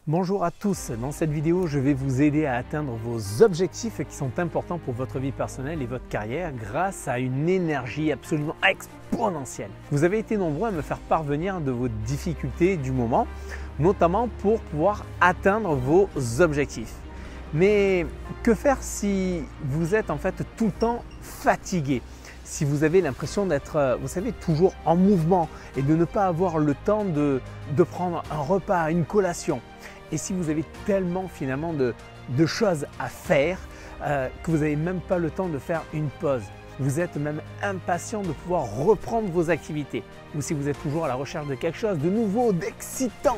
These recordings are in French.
Bonjour à tous, dans cette vidéo je vais vous aider à atteindre vos objectifs qui sont importants pour votre vie personnelle et votre carrière grâce à une énergie absolument exponentielle. Vous avez été nombreux à me faire parvenir de vos difficultés du moment, notamment pour pouvoir atteindre vos objectifs. Mais que faire si vous êtes en fait tout le temps fatigué? Si vous avez l'impression d'être, vous savez, toujours en mouvement et de ne pas avoir le temps de prendre un repas, une collation. Et si vous avez tellement finalement de choses à faire que vous n'avez même pas le temps de faire une pause. Vous êtes même impatient de pouvoir reprendre vos activités. Ou si vous êtes toujours à la recherche de quelque chose de nouveau, d'excitant,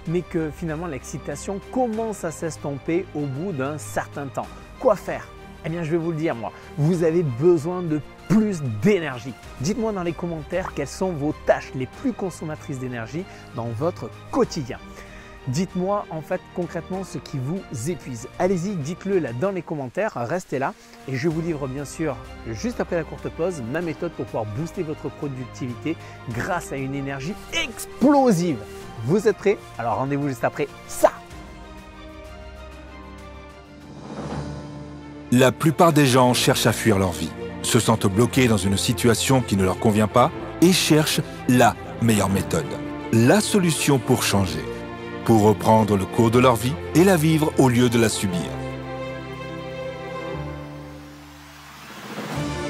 mais que finalement l'excitation commence à s'estomper au bout d'un certain temps. Quoi faire? Eh bien je vais vous le dire moi, vous avez besoin de plus d'énergie. Dites-moi dans les commentaires quelles sont vos tâches les plus consommatrices d'énergie dans votre quotidien. Dites-moi en fait concrètement ce qui vous épuise. Allez-y, dites-le là dans les commentaires, restez là et je vous livre bien sûr juste après la courte pause ma méthode pour pouvoir booster votre productivité grâce à une énergie explosive. Vous êtes prêts? Alors rendez-vous juste après ça. La plupart des gens cherchent à fuir leur vie, se sentent bloqués dans une situation qui ne leur convient pas et cherchent la meilleure méthode, la solution pour changer, pour reprendre le cours de leur vie et la vivre au lieu de la subir.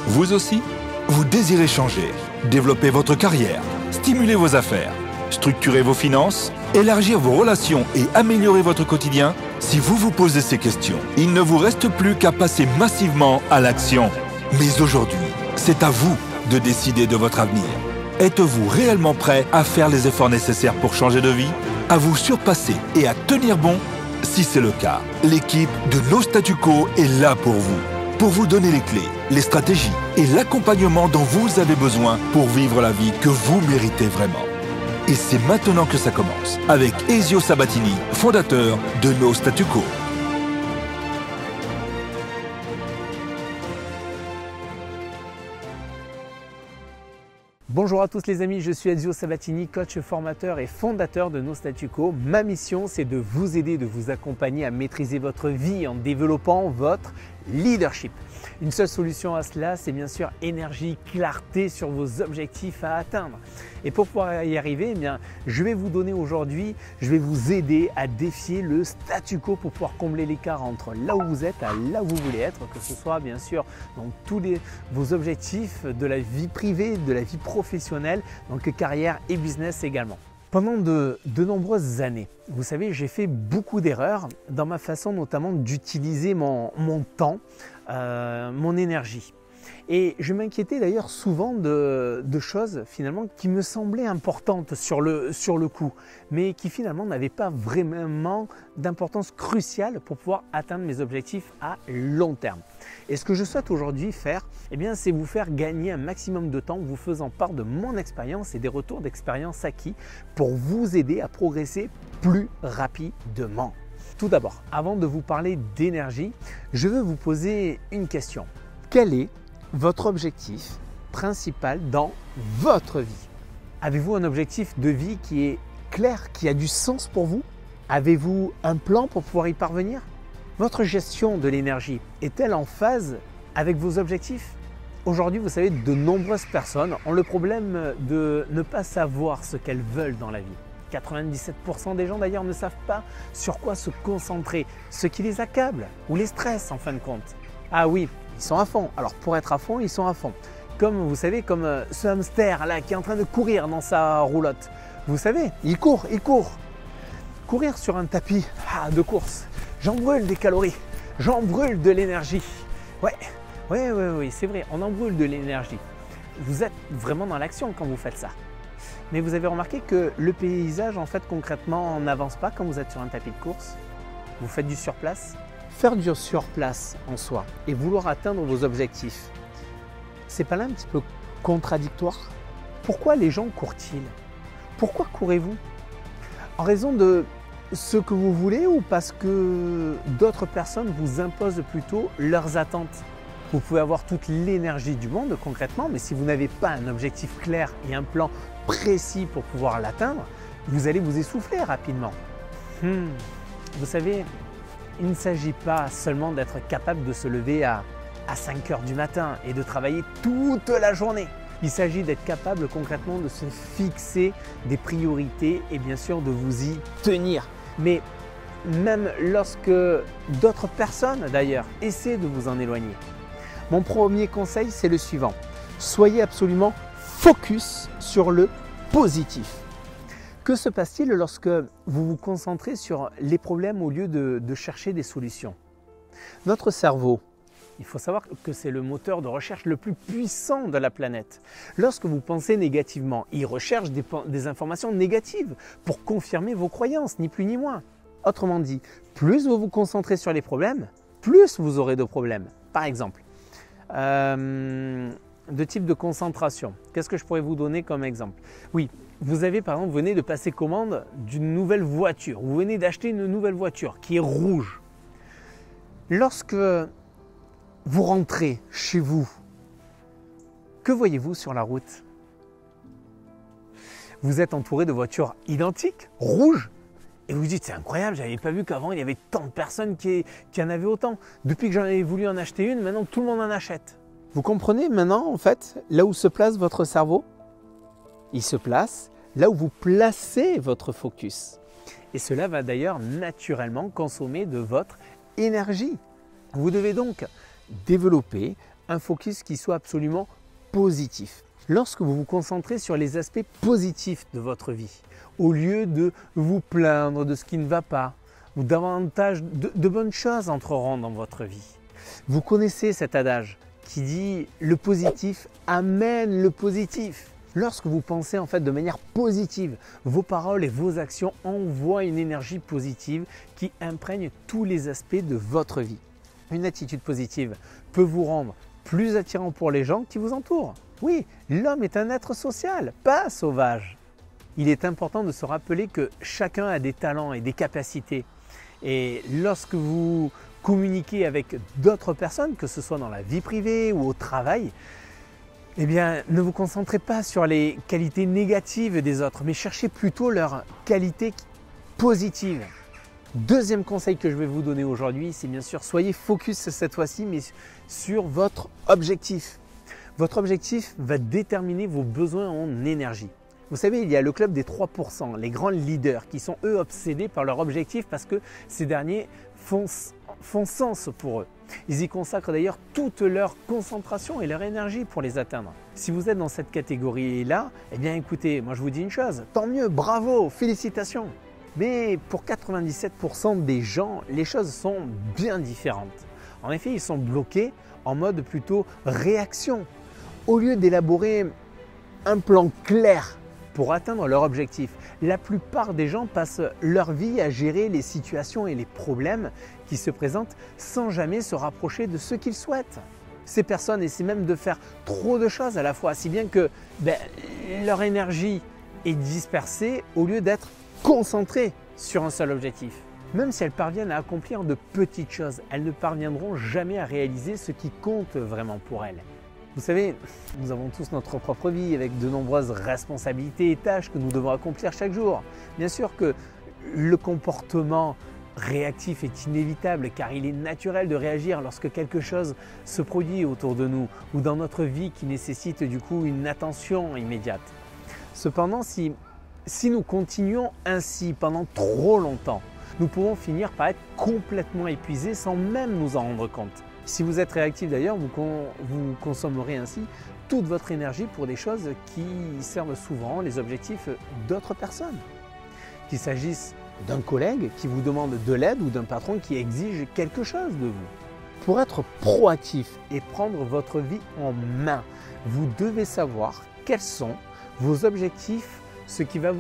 Vous aussi, vous désirez changer, développer votre carrière, stimuler vos affaires, structurer vos finances, élargir vos relations et améliorer votre quotidien? Si vous vous posez ces questions, il ne vous reste plus qu'à passer massivement à l'action. Mais aujourd'hui, c'est à vous de décider de votre avenir. Êtes-vous réellement prêt à faire les efforts nécessaires pour changer de vie, à vous surpasser et à tenir bon? Si c'est le cas, l'équipe de No Statu Quo est là pour vous donner les clés, les stratégies et l'accompagnement dont vous avez besoin pour vivre la vie que vous méritez vraiment. Et c'est maintenant que ça commence, avec Ezio Sabatini, fondateur de No Statu Quo. Bonjour à tous les amis, je suis Ezio Sabatini, coach formateur et fondateur de No Statu Quo. Ma mission, c'est de vous aider, de vous accompagner à maîtriser votre vie en développant votre leadership. Une seule solution à cela, c'est bien sûr énergie, clarté sur vos objectifs à atteindre. Et pour pouvoir y arriver, eh bien, je vais vous donner aujourd'hui, je vais vous aider à défier le statu quo pour pouvoir combler l'écart entre là où vous êtes à là où vous voulez être, que ce soit bien sûr dans tous vos objectifs de la vie privée, de la vie professionnelle, donc carrière et business également. Pendant de nombreuses années, vous savez, j'ai fait beaucoup d'erreurs dans ma façon notamment d'utiliser mon temps, mon énergie. Et je m'inquiétais d'ailleurs souvent de choses finalement qui me semblaient importantes sur le coup, mais qui finalement n'avaient pas vraiment d'importance cruciale pour pouvoir atteindre mes objectifs à long terme. Et ce que je souhaite aujourd'hui faire, eh bien, c'est vous faire gagner un maximum de temps, vous faisant part de mon expérience et des retours d'expérience acquis pour vous aider à progresser plus rapidement. Tout d'abord, avant de vous parler d'énergie, je veux vous poser une question. Quel est votre objectif principal dans votre vie? Avez-vous un objectif de vie qui est clair, qui a du sens pour vous? Avez-vous un plan pour pouvoir y parvenir? Votre gestion de l'énergie est-elle en phase avec vos objectifs? Aujourd'hui, vous savez, de nombreuses personnes ont le problème de ne pas savoir ce qu'elles veulent dans la vie. 97% des gens d'ailleurs ne savent pas sur quoi se concentrer, ce qui les accable ou les stresse en fin de compte. Ah oui, ils sont à fond. Alors pour être à fond, ils sont à fond. Comme vous savez, comme ce hamster là qui est en train de courir dans sa roulotte. Vous savez, il court. Courir sur un tapis de course, j'en brûle des calories, j'en brûle de l'énergie. Oui, c'est vrai, on en brûle de l'énergie. Vous êtes vraiment dans l'action quand vous faites ça. Mais vous avez remarqué que le paysage en fait concrètement n'avance pas quand vous êtes sur un tapis de course. Vous faites du surplace. Faire du surplace en soi et vouloir atteindre vos objectifs, c'est pas là un petit peu contradictoire? Pourquoi les gens courent-ils? Pourquoi courez-vous? En raison de ce que vous voulez ou parce que d'autres personnes vous imposent plutôt leurs attentes? Vous pouvez avoir toute l'énergie du monde concrètement, mais si vous n'avez pas un objectif clair et un plan précis pour pouvoir l'atteindre, vous allez vous essouffler rapidement. Vous savez, il ne s'agit pas seulement d'être capable de se lever à 5 heures du matin et de travailler toute la journée. Il s'agit d'être capable concrètement de se fixer des priorités et bien sûr de vous y tenir. Mais même lorsque d'autres personnes d'ailleurs essaient de vous en éloigner. Mon premier conseil, c'est le suivant. Soyez absolument focus sur le positif. Que se passe-t-il lorsque vous vous concentrez sur les problèmes au lieu de chercher des solutions? Notre cerveau, il faut savoir que c'est le moteur de recherche le plus puissant de la planète. Lorsque vous pensez négativement, il recherche des informations négatives pour confirmer vos croyances, ni plus ni moins. Autrement dit, plus vous vous concentrez sur les problèmes, plus vous aurez de problèmes. Par exemple, de type de concentration. Qu'est-ce que je pourrais vous donner comme exemple? Oui, vous venez de passer commande d'une nouvelle voiture. Vous venez d'acheter une nouvelle voiture qui est rouge. Lorsque vous rentrez chez vous, que voyez-vous sur la route? Vous êtes entouré de voitures identiques, rouges, et vous vous dites c'est incroyable, je n'avais pas vu qu'avant il y avait tant de personnes qui en avaient autant. Depuis que j'en ai voulu en acheter une, maintenant tout le monde en achète. Vous comprenez maintenant en fait là où se place votre cerveau? Il se place là où vous placez votre focus. Et cela va d'ailleurs naturellement consommer de votre énergie. Vous devez donc développer un focus qui soit absolument positif. Lorsque vous vous concentrez sur les aspects positifs de votre vie, au lieu de vous plaindre de ce qui ne va pas, ou davantage de bonnes choses entreront dans votre vie. Vous connaissez cet adage qui dit « le positif amène le positif ». Lorsque vous pensez en fait de manière positive, vos paroles et vos actions envoient une énergie positive qui imprègne tous les aspects de votre vie. Une attitude positive peut vous rendre plus attirant pour les gens qui vous entourent. Oui, l'homme est un être social, pas sauvage. Il est important de se rappeler que chacun a des talents et des capacités. Et lorsque vous communiquez avec d'autres personnes, que ce soit dans la vie privée ou au travail, eh bien, ne vous concentrez pas sur les qualités négatives des autres, mais cherchez plutôt leurs qualités positives. Deuxième conseil que je vais vous donner aujourd'hui, c'est bien sûr, soyez focus cette fois-ci, mais sur votre objectif. Votre objectif va déterminer vos besoins en énergie. Vous savez, il y a le club des 3%, les grands leaders qui sont eux obsédés par leur objectif parce que ces derniers font sens pour eux. Ils y consacrent d'ailleurs toute leur concentration et leur énergie pour les atteindre. Si vous êtes dans cette catégorie-là, eh bien écoutez, moi je vous dis une chose, tant mieux, bravo, félicitations. Mais pour 97% des gens, les choses sont bien différentes. En effet, ils sont bloqués en mode plutôt réaction. Au lieu d'élaborer un plan clair pour atteindre leur objectif, la plupart des gens passent leur vie à gérer les situations et les problèmes qui se présentent sans jamais se rapprocher de ce qu'ils souhaitent. Ces personnes essaient même de faire trop de choses à la fois, si bien que leur énergie est dispersée au lieu d'être concentrées sur un seul objectif. Même si elles parviennent à accomplir de petites choses, elles ne parviendront jamais à réaliser ce qui compte vraiment pour elles. Vous savez, nous avons tous notre propre vie avec de nombreuses responsabilités et tâches que nous devons accomplir chaque jour. Bien sûr que le comportement réactif est inévitable car il est naturel de réagir lorsque quelque chose se produit autour de nous ou dans notre vie qui nécessite du coup une attention immédiate. Cependant, si nous continuons ainsi pendant trop longtemps, nous pouvons finir par être complètement épuisés sans même nous en rendre compte. Si vous êtes réactif d'ailleurs, vous consommerez ainsi toute votre énergie pour des choses qui servent souvent les objectifs d'autres personnes. Qu'il s'agisse d'un collègue qui vous demande de l'aide ou d'un patron qui exige quelque chose de vous. Pour être proactif et prendre votre vie en main, vous devez savoir quels sont vos objectifs, ce qui va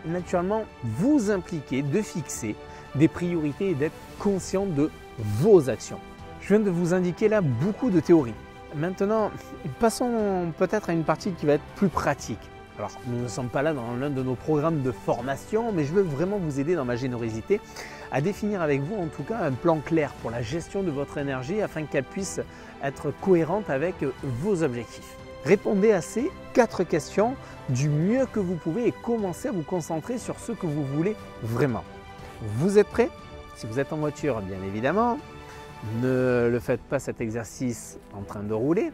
naturellement vous impliquer de fixer des priorités et d'être conscient de vos actions. Je viens de vous indiquer là beaucoup de théories. Maintenant, passons peut-être à une partie qui va être plus pratique. Alors, nous ne sommes pas là dans l'un de nos programmes de formation, mais je veux vraiment vous aider dans ma générosité à définir avec vous en tout cas un plan clair pour la gestion de votre énergie afin qu'elle puisse être cohérente avec vos objectifs. Répondez à ces 4 questions du mieux que vous pouvez et commencez à vous concentrer sur ce que vous voulez vraiment. Vous êtes prêts? Si vous êtes en voiture, bien évidemment, ne le faites pas cet exercice en train de rouler,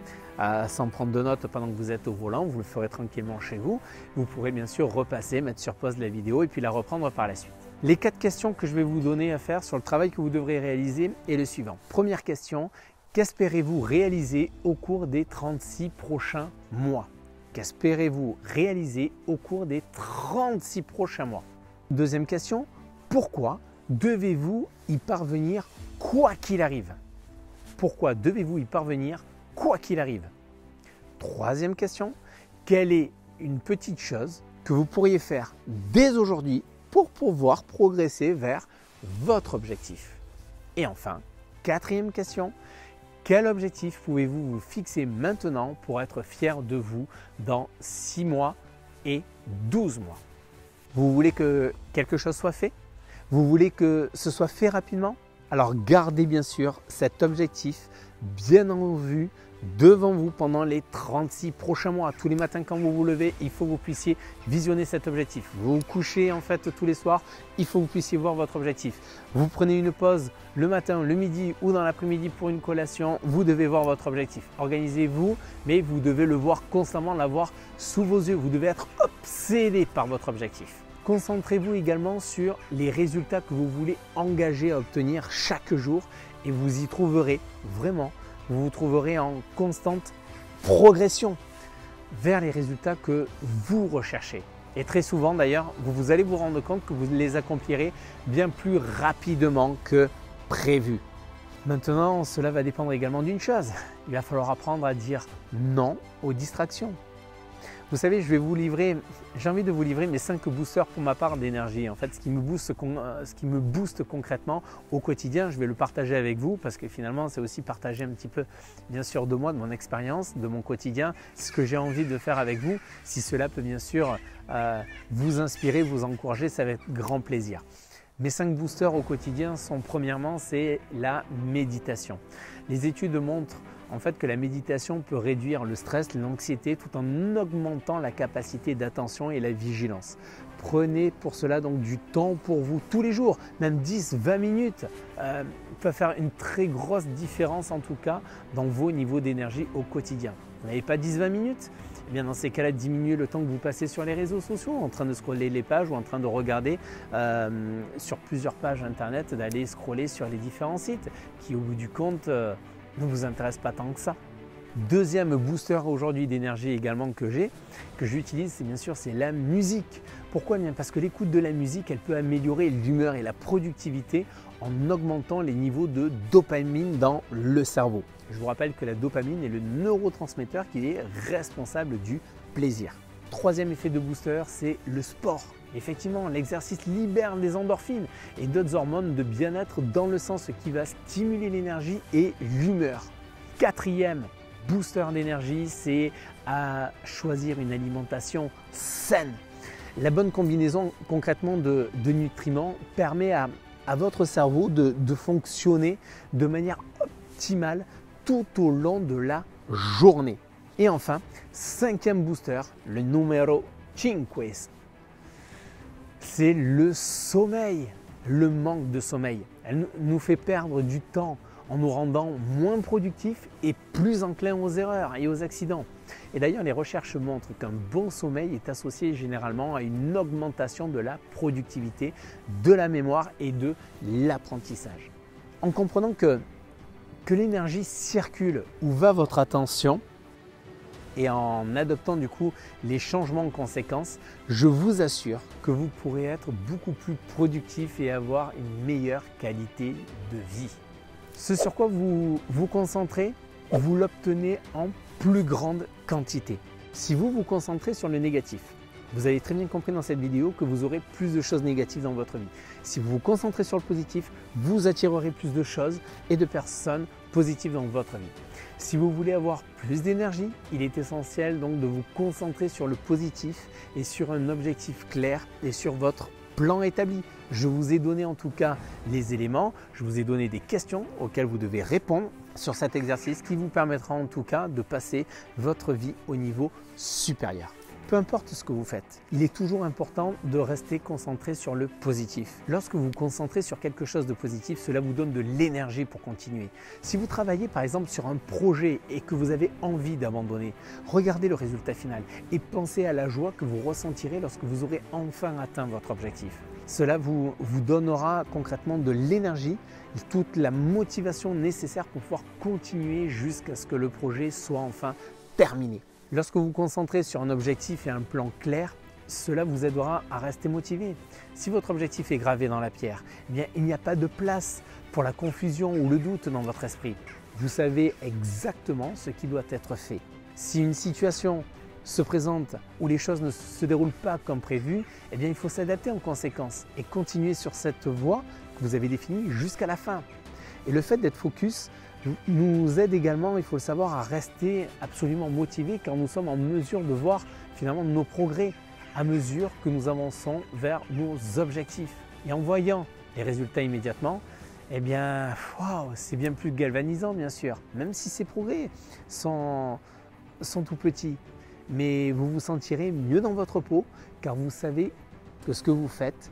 sans prendre de notes pendant que vous êtes au volant, vous le ferez tranquillement chez vous. Vous pourrez bien sûr repasser, mettre sur pause la vidéo et puis la reprendre par la suite. Les 4 questions que je vais vous donner à faire sur le travail que vous devrez réaliser est le suivant. Première question, qu'espérez-vous réaliser au cours des 36 prochains mois? Qu'espérez-vous réaliser au cours des 36 prochains mois? Deuxième question, pourquoi devez-vous y parvenir quoi qu'il arrive? Pourquoi devez-vous y parvenir quoi qu'il arrive? Troisième question, quelle est une petite chose que vous pourriez faire dès aujourd'hui pour pouvoir progresser vers votre objectif? Et enfin, quatrième question, quel objectif pouvez-vous vous fixer maintenant pour être fier de vous dans 6 mois et 12 mois? Vous voulez que quelque chose soit fait? Vous voulez que ce soit fait rapidement? Alors gardez bien sûr cet objectif bien en vue devant vous pendant les 36 prochains mois. Tous les matins quand vous vous levez, il faut que vous puissiez visionner cet objectif. Vous vous couchez en fait tous les soirs, il faut que vous puissiez voir votre objectif. Vous prenez une pause le matin, le midi ou dans l'après-midi pour une collation, vous devez voir votre objectif. Organisez-vous, mais vous devez le voir constamment, l'avoir sous vos yeux. Vous devez être obsédé par votre objectif. Concentrez-vous également sur les résultats que vous voulez engager à obtenir chaque jour et vous y trouverez vraiment. Vous vous trouverez en constante progression vers les résultats que vous recherchez. Et très souvent d'ailleurs, vous allez vous rendre compte que vous les accomplirez bien plus rapidement que prévu. Maintenant, cela va dépendre également d'une chose. Il va falloir apprendre à dire non aux distractions. Vous savez, j'ai envie de vous livrer mes 5 boosters pour ma part d'énergie. En fait, ce qui me booste concrètement au quotidien, je vais le partager avec vous parce que finalement, c'est aussi partager un petit peu, bien sûr, de moi, de mon expérience, de mon quotidien, ce que j'ai envie de faire avec vous. Si cela peut bien sûr vous inspirer, vous encourager, ça va être grand plaisir. Mes 5 boosters au quotidien sont premièrement, c'est la méditation. Les études montrent en fait que la méditation peut réduire le stress, l'anxiété tout en augmentant la capacité d'attention et la vigilance. Prenez pour cela donc du temps pour vous tous les jours, même 10-20 minutes peut faire une très grosse différence en tout cas dans vos niveaux d'énergie au quotidien. Vous n'avez pas 10-20 minutes? Eh bien dans ces cas-là, diminuez le temps que vous passez sur les réseaux sociaux, en train de scroller les pages ou en train de regarder sur plusieurs pages internet, d'aller scroller sur les différents sites qui au bout du compte ne vous intéresse pas tant que ça. Deuxième booster aujourd'hui d'énergie également que j'utilise, c'est bien sûr c'est la musique. Pourquoi? Bien parce que l'écoute de la musique, elle peut améliorer l'humeur et la productivité en augmentant les niveaux de dopamine dans le cerveau. Je vous rappelle que la dopamine est le neurotransmetteur qui est responsable du plaisir. Troisième effet de booster, c'est le sport. Effectivement, l'exercice libère les endorphines et d'autres hormones de bien-être dans le sang, ce qui va stimuler l'énergie et l'humeur. Quatrième booster d'énergie, c'est à choisir une alimentation saine. La bonne combinaison concrètement de nutriments permet à votre cerveau de fonctionner de manière optimale tout au long de la journée. Et enfin, cinquième booster, le numéro 5, c'est le sommeil, le manque de sommeil. Elle nous fait perdre du temps en nous rendant moins productifs et plus enclins aux erreurs et aux accidents. Et d'ailleurs, les recherches montrent qu'un bon sommeil est associé généralement à une augmentation de la productivité, de la mémoire et de l'apprentissage. En comprenant que l'énergie circule où va votre attention, et en adoptant du coup les changements en conséquence, je vous assure que vous pourrez être beaucoup plus productif et avoir une meilleure qualité de vie. Ce sur quoi vous vous concentrez, vous l'obtenez en plus grande quantité. Si vous vous concentrez sur le négatif, vous avez très bien compris dans cette vidéo que vous aurez plus de choses négatives dans votre vie. Si vous vous concentrez sur le positif, vous attirerez plus de choses et de personnes positives dans votre vie. Si vous voulez avoir plus d'énergie, il est essentiel donc de vous concentrer sur le positif et sur un objectif clair et sur votre plan établi. Je vous ai donné en tout cas les éléments, je vous ai donné des questions auxquelles vous devez répondre sur cet exercice qui vous permettra en tout cas de passer votre vie au niveau supérieur. Peu importe ce que vous faites, il est toujours important de rester concentré sur le positif. Lorsque vous vous concentrez sur quelque chose de positif, cela vous donne de l'énergie pour continuer. Si vous travaillez par exemple sur un projet et que vous avez envie d'abandonner, regardez le résultat final et pensez à la joie que vous ressentirez lorsque vous aurez enfin atteint votre objectif. Cela vous donnera concrètement de l'énergie, toute la motivation nécessaire pour pouvoir continuer jusqu'à ce que le projet soit enfin terminé. Lorsque vous vous concentrez sur un objectif et un plan clair, cela vous aidera à rester motivé. Si votre objectif est gravé dans la pierre, eh bien, il n'y a pas de place pour la confusion ou le doute dans votre esprit. Vous savez exactement ce qui doit être fait. Si une situation se présente où les choses ne se déroulent pas comme prévu, eh bien, il faut s'adapter en conséquence et continuer sur cette voie que vous avez définie jusqu'à la fin. Et le fait d'être focus nous aide également, il faut le savoir, à rester absolument motivés car nous sommes en mesure de voir finalement nos progrès à mesure que nous avançons vers nos objectifs. Et en voyant les résultats immédiatement, eh bien, wow, c'est bien plus galvanisant bien sûr, même si ces progrès sont tout petits. Mais vous vous sentirez mieux dans votre peau car vous savez que ce que vous faites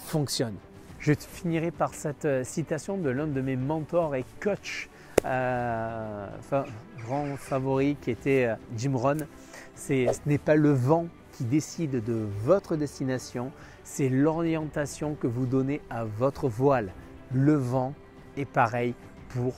fonctionne. Je finirai par cette citation de l'un de mes mentors et coachs, grand favori qui était Jim Rohn. Ce n'est pas le vent qui décide de votre destination, c'est l'orientation que vous donnez à votre voile. Le vent est pareil pour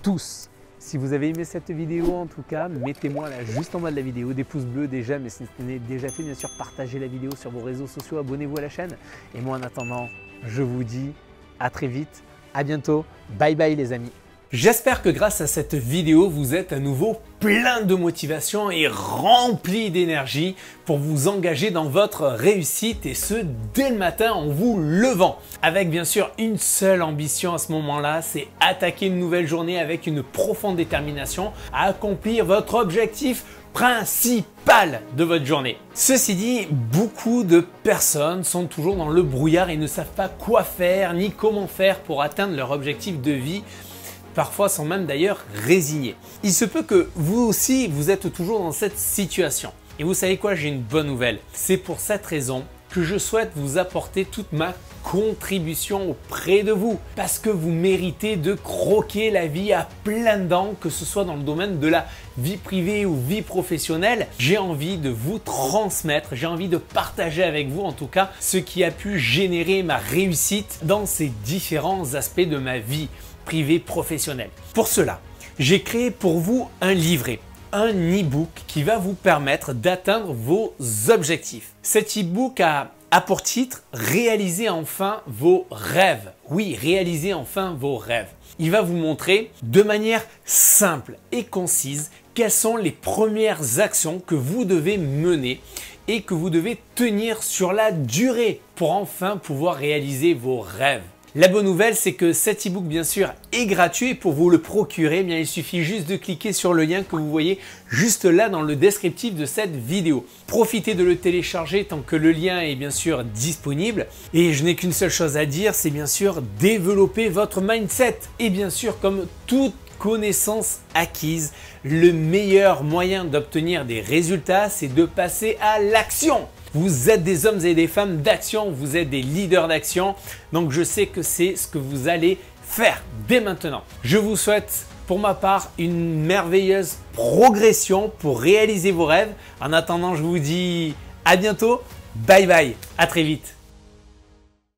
tous. Si vous avez aimé cette vidéo, en tout cas, mettez-moi là juste en bas de la vidéo des pouces bleus déjà, mais si ce n'est déjà fait, bien sûr, partagez la vidéo sur vos réseaux sociaux, abonnez-vous à la chaîne. Et moi, en attendant, je vous dis à très vite, à bientôt, bye bye les amis. J'espère que grâce à cette vidéo, vous êtes à nouveau plein de motivation et rempli d'énergie pour vous engager dans votre réussite et ce dès le matin en vous levant. Avec bien sûr une seule ambition à ce moment-là, c'est attaquer une nouvelle journée avec une profonde détermination à accomplir votre objectif principal de votre journée. Ceci dit, beaucoup de personnes sont toujours dans le brouillard et ne savent pas quoi faire ni comment faire pour atteindre leur objectif de vie. Parfois sans même d'ailleurs résigner. Il se peut que vous aussi, vous êtes toujours dans cette situation. Et vous savez quoi, j'ai une bonne nouvelle. C'est pour cette raison que je souhaite vous apporter toute ma contribution auprès de vous. Parce que vous méritez de croquer la vie à pleines dents, que ce soit dans le domaine de la vie privée ou vie professionnelle. J'ai envie de vous transmettre, j'ai envie de partager avec vous en tout cas ce qui a pu générer ma réussite dans ces différents aspects de ma vie privé professionnel. Pour cela, j'ai créé pour vous un livret, un e-book qui va vous permettre d'atteindre vos objectifs. Cet e-book a pour titre « Réaliser enfin vos rêves ». Oui, réaliser enfin vos rêves. Il va vous montrer de manière simple et concise quelles sont les premières actions que vous devez mener et que vous devez tenir sur la durée pour enfin pouvoir réaliser vos rêves. La bonne nouvelle, c'est que cet e-book, bien sûr, est gratuit et pour vous le procurer, eh bien, il suffit juste de cliquer sur le lien que vous voyez juste là dans le descriptif de cette vidéo. Profitez de le télécharger tant que le lien est bien sûr disponible. Et je n'ai qu'une seule chose à dire, c'est bien sûr développer votre mindset. Et bien sûr, comme toute connaissance acquise, le meilleur moyen d'obtenir des résultats, c'est de passer à l'action. Vous êtes des hommes et des femmes d'action, vous êtes des leaders d'action, donc je sais que c'est ce que vous allez faire dès maintenant. Je vous souhaite pour ma part une merveilleuse progression pour réaliser vos rêves. En attendant, je vous dis à bientôt, bye bye, à très vite.